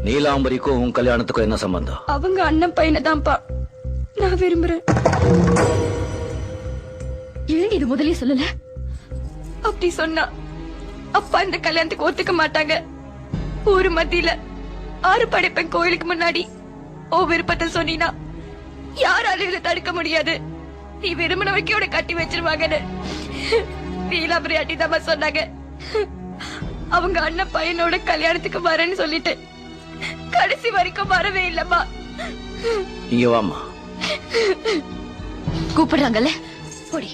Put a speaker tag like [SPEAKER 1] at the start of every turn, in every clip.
[SPEAKER 1] நீலாம்பரிக்கும் உன் கல்யாணத்துக்கும் என்ன சம்பந்தம்?
[SPEAKER 2] அவங்க அண்ணன் பையனை தான்ப்பா நான் விரும்புறேன்.
[SPEAKER 3] ஏன் இது முதலே சொல்லல?
[SPEAKER 2] அப்படி சொன்னா அப்பா இந்த கல்யாணத்துக்கு ஒத்துக்க மாட்டாங்க. ஊரு மத்தியில ஆறு படைப்பேன் கோயிலுக்கு முன்னாடி ஓ விருப்பத்தை சொன்னீனா யாராலும் இதை தடுக்க முடியாது. நீ விரும்பின வைக்கோட கட்டி வச்சிருவாங்கன்னு நீலாம்பரி அட்டி தான் சொன்னாங்க. அவங்க அண்ணன் பையனோட கல்யாணத்துக்கு வரேன்னு சொல்லிட்டு கடைசி வரைக்கும் வரவே இல்லம்மா.
[SPEAKER 1] இங்க வாமா.
[SPEAKER 3] கூப்பிடுறாங்கல்ல, போடி.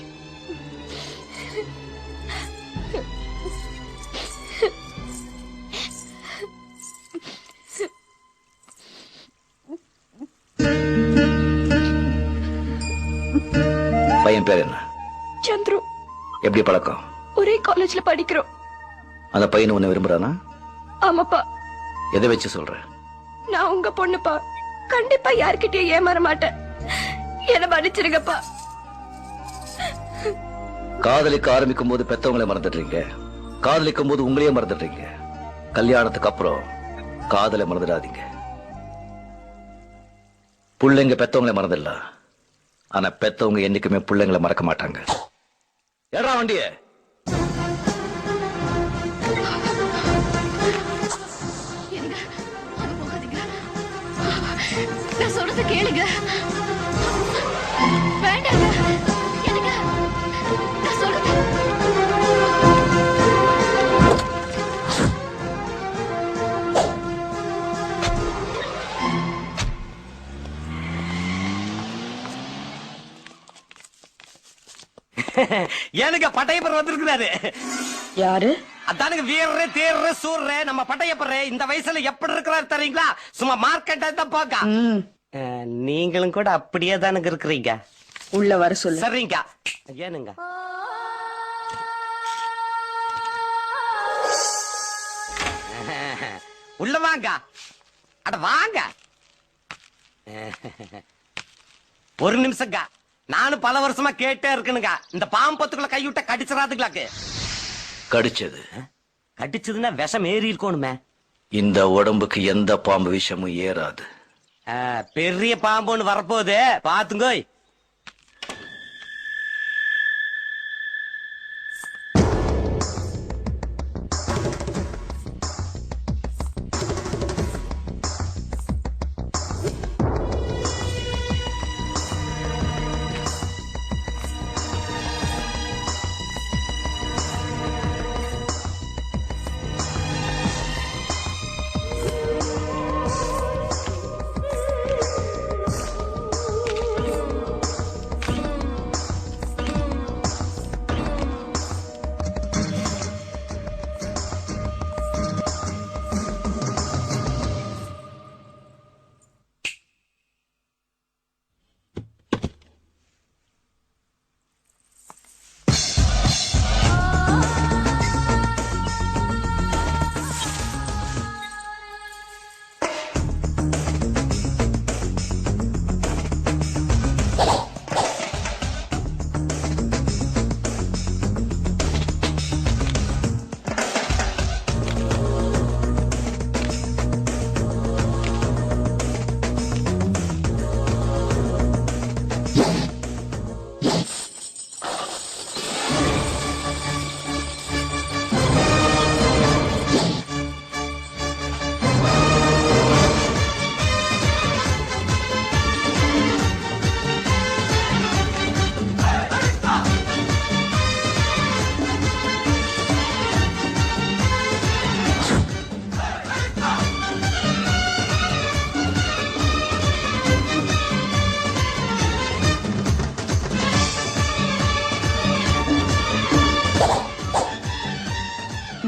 [SPEAKER 1] பையன் பேர் என்ன?
[SPEAKER 2] சந்துரு.
[SPEAKER 1] எப்படி பழக்கம்?
[SPEAKER 2] ஒரே காலேஜ்ல படிக்கிறோம்.
[SPEAKER 1] அந்த பையன் உன்னை விரும்புறானா?
[SPEAKER 2] ஆமாப்பா.
[SPEAKER 1] எதை வச்சு சொல்ற?
[SPEAKER 2] நான் உங்க பொண்ணுப்பா. கண்டிப்பா யார்கிட்டயும் ஏமாற மாட்டேன். என்ன மன்னிச்சிருங்கப்பா.
[SPEAKER 1] காதலிக்க ஆரம்பிக்கும் போது பெத்தவங்களை மறந்துடுறீங்க, காதலிக்கும் போது உங்களையே மறந்துடுறீங்க. கல்யாணத்துக்கு அப்புறம் காதலை மறந்துடாதீங்க. புள்ளைங்க பெத்தவங்களை மறந்துடலாம், ஆனா பெத்தவங்க என்னைக்குமே பிள்ளைங்களை மறக்க மாட்டாங்க. ஏடா வண்டிய.
[SPEAKER 3] நான் சொல்றத கேளுங்க. வேண்டாங்க. எனக்கு நான் சொல்றது
[SPEAKER 4] எனக்கு பட்டையப்பர் வந்திருக்கிறாரு.
[SPEAKER 2] யாரு?
[SPEAKER 4] அதானுங்க வீரரே தேர்ற சூர்ற நம்ம பட்டையப்பரே. இந்த வயசுல எப்படி இருக்கிறாரு தெரியுங்களா? சும்மா மார்க்கெட்டை தான் பாக்க. நீங்களும் கூட அப்படியே தானுங்க இருக்கிறீங்க.
[SPEAKER 2] உள்ள வர சொல்லு.
[SPEAKER 4] சரிங்க. ஏனுங்க உள்ள வாங்க. அட வாங்க. ஒரு நிமிஷங்க. நானும் பல வருஷமா கேட்டே இருக்கணுங்க. இந்த பாம்பத்துக்குள்ள கைவிட்ட கடிச்சிடாதுங்களாக்கு.
[SPEAKER 1] கடிச்சது
[SPEAKER 4] கடிச்சதுன்னா விஷம் ஏறி இருக்கணுமே.
[SPEAKER 1] இந்த உடம்புக்கு எந்த பாம்பு விஷமும் ஏறாது.
[SPEAKER 4] பெரிய பாம்பு ஒண்ணு வரப்போகுது, பாத்துங்க.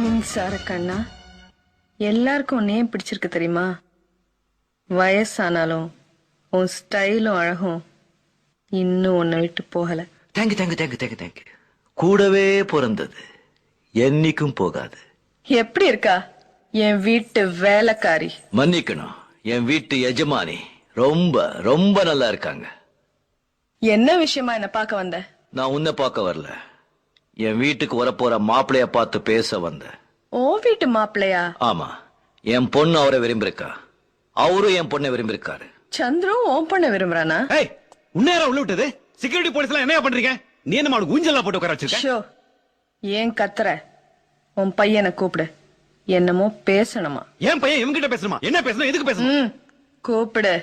[SPEAKER 5] மின்சார கண்ணா, எல்லாருக்கும் உன்னையே பிடிச்சிருக்கு தெரியுமா? வயசானாலும் உன் ஸ்டைலும் அழகும் இன்னும் உன்னை விட்டு போகல.
[SPEAKER 1] Thank you thank you thank you thank you thank you. கூடவே பிறந்தது என்னைக்கும் போகாது.
[SPEAKER 5] எப்படி இருக்கா என் வீட்டு வேலைக்காரி?
[SPEAKER 1] மன்னிக்கணும், என் வீட்டு எஜமானி ரொம்ப ரொம்ப நல்லா இருக்காங்க.
[SPEAKER 5] என்ன விஷயமா என்ன பார்க்க வந்த?
[SPEAKER 1] நான் உன்னை பார்க்க வரல, என் வீட்டுக்கு வரப்போற மாப்பிளைய பார்த்து பேச வந்த.
[SPEAKER 5] ஓ வீட்டு மாப்பிள்ளையா?
[SPEAKER 1] ஆமா, என் பொண்ணு அவரை விரும்பிருக்கா. அவரும் என் பொண்ணை விரும்பியிருக்காரு.
[SPEAKER 5] சந்துரு ஓன் பண்ண விரும்புறானா?
[SPEAKER 6] ஏய் உன்னையாரா உள்ள விட்டது? செக்யூரிட்டி போலீஸ் எல்லாம் என்ன பண்றீங்க? நீ என்ன அவனுக்கு ஊஞ்சல்லாம் போட்டு உட்கார வச்சிருக்க?
[SPEAKER 5] ஷோ, ஏன் கத்துற? உன் பையனை கூப்பிடு. என்னமோ பேசணுமா?
[SPEAKER 6] என் பையன் இவங்கிட்ட பேசணுமா? என்ன பேசணும்? எதுக்கு பேசணும்?
[SPEAKER 5] கூப்பிடு.